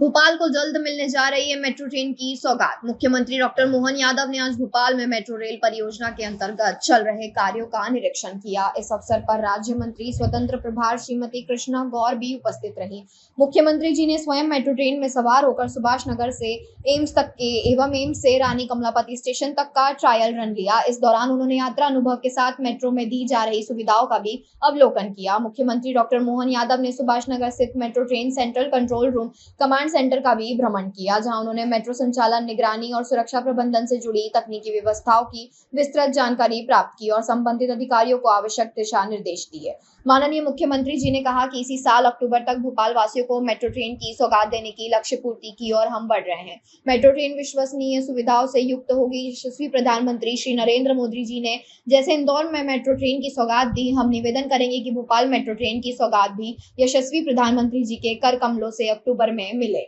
भोपाल को जल्द मिलने जा रही है मेट्रो ट्रेन की सौगात। मुख्यमंत्री डॉक्टर मोहन यादव ने आज भोपाल में मेट्रो रेल परियोजना के अंतर्गत चल रहे कार्यों का निरीक्षण किया। इस अवसर पर राज्य मंत्री स्वतंत्र प्रभार श्रीमती कृष्णा गौर भी उपस्थित रही। मुख्यमंत्री जी ने स्वयं मेट्रो ट्रेन में सवार होकर सुभाष नगर से एम्स तक के एवं एम्स से रानी कमलापति स्टेशन तक का ट्रायल रन लिया। इस दौरान उन्होंने यात्रा अनुभव के साथ मेट्रो में दी जा रही सुविधाओं का भी अवलोकन किया। मुख्यमंत्री डॉक्टर मोहन यादव ने सुभाष नगर स्थित metro train central control room command centre का भी भ्रमण किया, जहां उन्होंने मेट्रो संचालन, निगरानी और सुरक्षा प्रबंधन से जुड़ी तकनीकी व्यवस्थाओं की विस्तृत जानकारी प्राप्त की और संबंधित अधिकारियों को आवश्यक दिशा निर्देश दिए। माननीय मुख्यमंत्री जी ने कहा कि इसी साल अक्टूबर तक भोपाल वासियों को मेट्रो ट्रेन की सौगात देने की लक्ष्य पूर्ति की ओर हम बढ़ रहे हैं। मेट्रो ट्रेन विश्वसनीय सुविधाओं से युक्त होगी। यशस्वी प्रधानमंत्री श्री नरेंद्र मोदी जी ने जैसे इंदौर में मेट्रो ट्रेन की सौगात दी, हम निवेदन करेंगे कि भोपाल मेट्रो ट्रेन की सौगात भी यशस्वी प्रधानमंत्री जी के कर कमलों से अक्टूबर में मिले।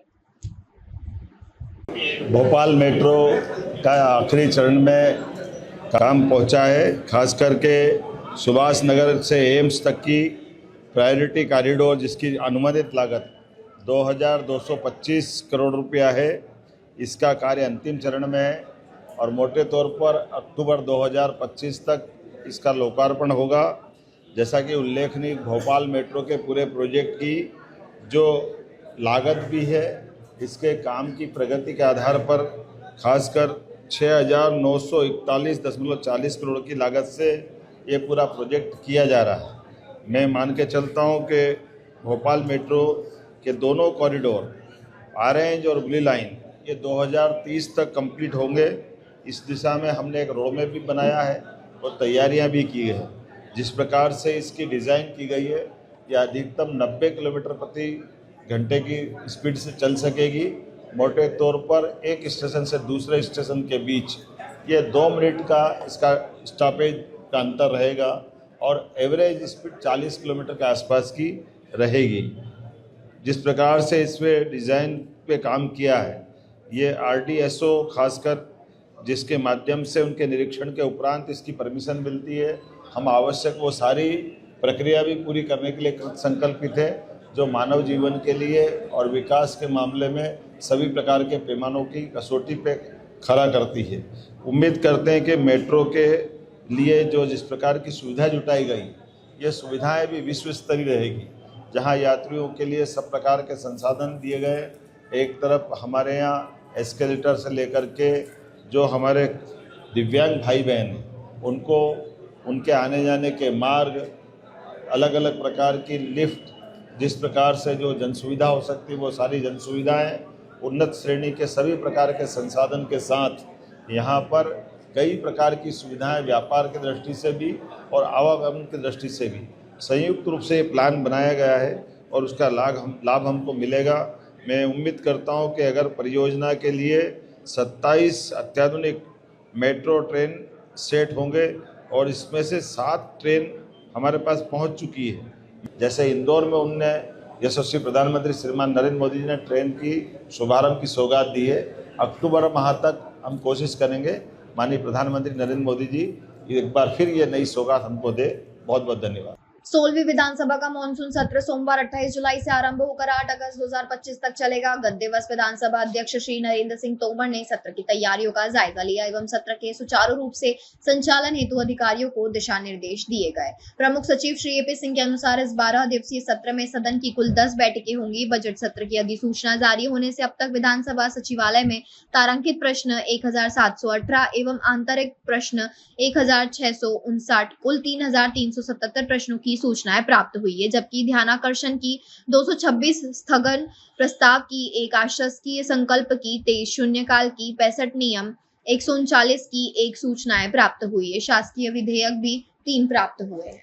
भोपाल मेट्रो का आखिरी चरण में काम पहुंचा है। खास करके सुभाष नगर से एम्स तक की प्रायोरिटी कॉरिडोर, जिसकी अनुमानित लागत 2225 करोड़ रुपया है, इसका कार्य अंतिम चरण में है और मोटे तौर पर अक्टूबर 2025 तक इसका लोकार्पण होगा। जैसा कि उल्लेखनीय, भोपाल मेट्रो के पूरे प्रोजेक्ट की जो लागत भी है, इसके काम की प्रगति के आधार पर खासकर 6,941.40 करोड़ की लागत से ये पूरा प्रोजेक्ट किया जा रहा है। मैं मान के चलता हूँ कि भोपाल मेट्रो के दोनों कॉरिडोर, ऑरेंज और ब्लू लाइन, ये 2030 तक कंप्लीट होंगे। इस दिशा में हमने एक रोड मैप भी बनाया है और तैयारियां भी की है। जिस प्रकार से इसकी डिज़ाइन की गई है, यह अधिकतम 90 किलोमीटर प्रति घंटे की स्पीड से चल सकेगी। मोटे तौर पर एक स्टेशन से दूसरे स्टेशन के बीच ये 2 मिनट का इसका स्टॉपेज का अंतर रहेगा और एवरेज स्पीड 40 किलोमीटर के आसपास की रहेगी। जिस प्रकार से इसमें डिज़ाइन पे काम किया है, ये RDSO खासकर, जिसके माध्यम से उनके निरीक्षण के उपरांत इसकी परमिशन मिलती है, हम आवश्यक वो सारी प्रक्रिया भी पूरी करने के लिए कृत संकल्पित है, जो मानव जीवन के लिए और विकास के मामले में सभी प्रकार के पैमानों की कसौटी पे खरा करती है। उम्मीद करते हैं कि मेट्रो के लिए जो जिस प्रकार की सुविधा जुटाई गई, ये सुविधाएं भी विश्व स्तरीय रहेगी, जहां यात्रियों के लिए सब प्रकार के संसाधन दिए गए। एक तरफ हमारे यहाँ एस्केलेटर से लेकर के जो हमारे दिव्यांग भाई बहन हैं, उनको उनके आने जाने के मार्ग, अलग अलग प्रकार की लिफ्ट, जिस प्रकार से जो जन सुविधा हो सकती है वो सारी जन सुविधाएँ, उन्नत श्रेणी के सभी प्रकार के संसाधन के साथ यहाँ पर कई प्रकार की सुविधाएं व्यापार की दृष्टि से भी और आवागमन की दृष्टि से भी संयुक्त रूप से प्लान बनाया गया है और उसका लाभ हमको मिलेगा। मैं उम्मीद करता हूँ कि अगर परियोजना के लिए 27 अत्याधुनिक मेट्रो ट्रेन सेट होंगे और इसमें से 7 ट्रेन हमारे पास पहुँच चुकी है। जैसे इंदौर में उनने यशस्वी प्रधानमंत्री श्रीमान नरेंद्र मोदी जी ने ट्रेन की शुभारंभ की सौगात दी है। अक्टूबर माह तक हम कोशिश करेंगे माननीय प्रधानमंत्री नरेंद्र मोदी जी एक बार फिर ये नई सौगात हमको दे। बहुत बहुत धन्यवाद। 16वीं विधानसभा का मानसून सत्र सोमवार 28 जुलाई से आरंभ होकर 8 अगस्त 2025 तक चलेगा। गत दिवस विधानसभा अध्यक्ष श्री नरेंद्र सिंह तोमर ने सत्र की तैयारियों का जायजा लिया एवं सत्र के सुचारू रूप से संचालन हेतु अधिकारियों को दिशा निर्देश दिए गए। प्रमुख सचिव श्री AP सिंह के अनुसार इस 12 दिवसीय सत्र में सदन की कुल 10 बैठकें होंगी। बजट सत्र की अधिसूचना जारी होने से अब तक विधानसभा सचिवालय में तारांकित प्रश्न 1718 एवं आंतरिक प्रश्न 1659, कुल 3377 प्रश्नों की सूचनाएं प्राप्त हुई है, जबकि ध्यानाकर्षण की 226, स्थगन प्रस्ताव की 1, आशासकीय संकल्प की 23, शून्यकाल की 65, नियम 139 की 1 सूचनाएं प्राप्त हुई है। शासकीय विधेयक भी 3 प्राप्त हुए हैं।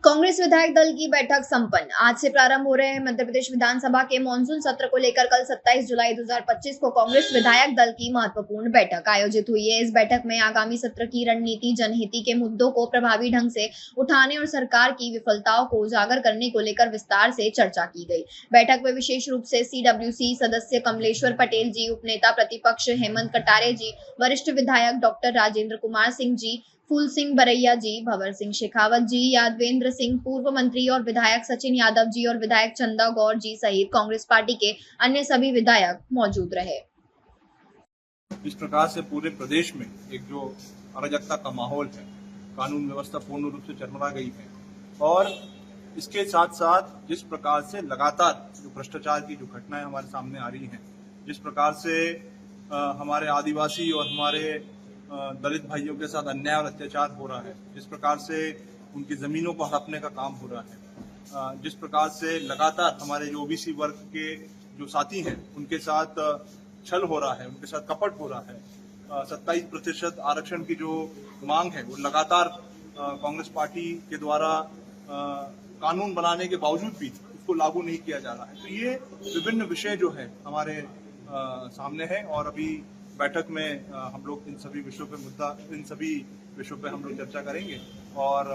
कांग्रेस विधायक दल की बैठक संपन्न। आज से प्रारंभ हो रहे हैं मध्य प्रदेश विधानसभा के मानसून सत्र को लेकर कल 27 जुलाई 2025 को कांग्रेस विधायक दल की महत्वपूर्ण बैठक आयोजित हुई है। इस बैठक में आगामी सत्र की रणनीति, जनहित के मुद्दों को प्रभावी ढंग से उठाने और सरकार की विफलताओं को उजागर करने को लेकर विस्तार से चर्चा की गई। बैठक में विशेष रूप से CWC सदस्य कमलेश्वर पटेल जी, उपनेता प्रतिपक्ष हेमंत कटारे जी, वरिष्ठ विधायक डॉक्टर राजेंद्र कुमार सिंह जी, फूल सिंह बरैया जी, भंवर सिंह शेखावत जी, यादवेंद्र सिंह, पूर्व मंत्री और विधायक सचिन यादव जी और विधायक चंदा गौर जी सहित कांग्रेस पार्टी के अन्य सभी विधायक मौजूद रहे। इस प्रकार से पूरे प्रदेश में एक जो अराजकता का माहौल है, कानून व्यवस्था पूर्ण रूप से चरमरा गई है और इसके साथ साथ जिस प्रकार से लगातार जो भ्रष्टाचार की जो घटनाएं हमारे सामने आ रही हैं, जिस प्रकार से हमारे आदिवासी और हमारे दलित भाइयों के साथ अन्याय और अत्याचार हो रहा है, जिस प्रकार से उनकी जमीनों को हड़पने का काम हो रहा है, जिस प्रकार से लगातार हमारे जो ओबीसी वर्ग के जो साथी हैं उनके साथ छल हो रहा है, उनके साथ कपट हो रहा है, 27% आरक्षण की जो मांग है वो लगातार कांग्रेस पार्टी के द्वारा कानून बनाने के बावजूद भी उसको लागू नहीं किया जा रहा है। तो ये विभिन्न विषय जो है हमारे सामने है और अभी बैठक में हम लोग इन सभी विषयों पे हम लोग चर्चा करेंगे और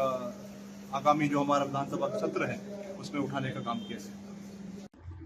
आगामी जो हमारा विधानसभा सत्र है उसमें उठाने का काम किया जाएगा।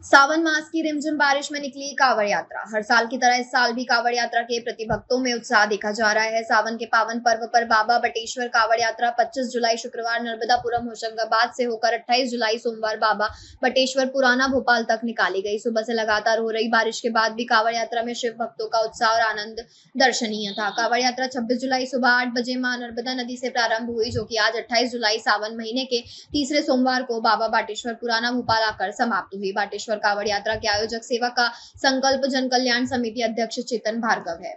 सावन मास की रिमझिम बारिश में निकली कांवड़ यात्रा। हर साल की तरह इस साल भी कांवड़ यात्रा के प्रति भक्तों में उत्साह देखा जा रहा है। सावन के पावन पर्व पर बाबा बटेश्वर कांवड़ यात्रा 25 जुलाई शुक्रवार नर्मदापुरम होशंगाबाद से होकर 28 जुलाई सोमवार बाबा बटेश्वर पुराना भोपाल तक निकाली गई। सुबह से लगातार हो रही बारिश के बाद भी कांवड़ यात्रा में शिव भक्तों का उत्साह और आनंद दर्शनीय था। कांवड़ यात्रा 26 जुलाई सुबह 8 बजे मां नर्मदा नदी से प्रारंभ हुई, जो कि आज 28 जुलाई सावन महीने के तीसरे सोमवार को बाबा बाटेश्वर पुराना भोपाल आकर समाप्त हुई। बाटेश्वर कांवड़ यात्रा के आयोजक सेवा का संकल्प जन कल्याण समिति अध्यक्ष चेतन भार्गव है।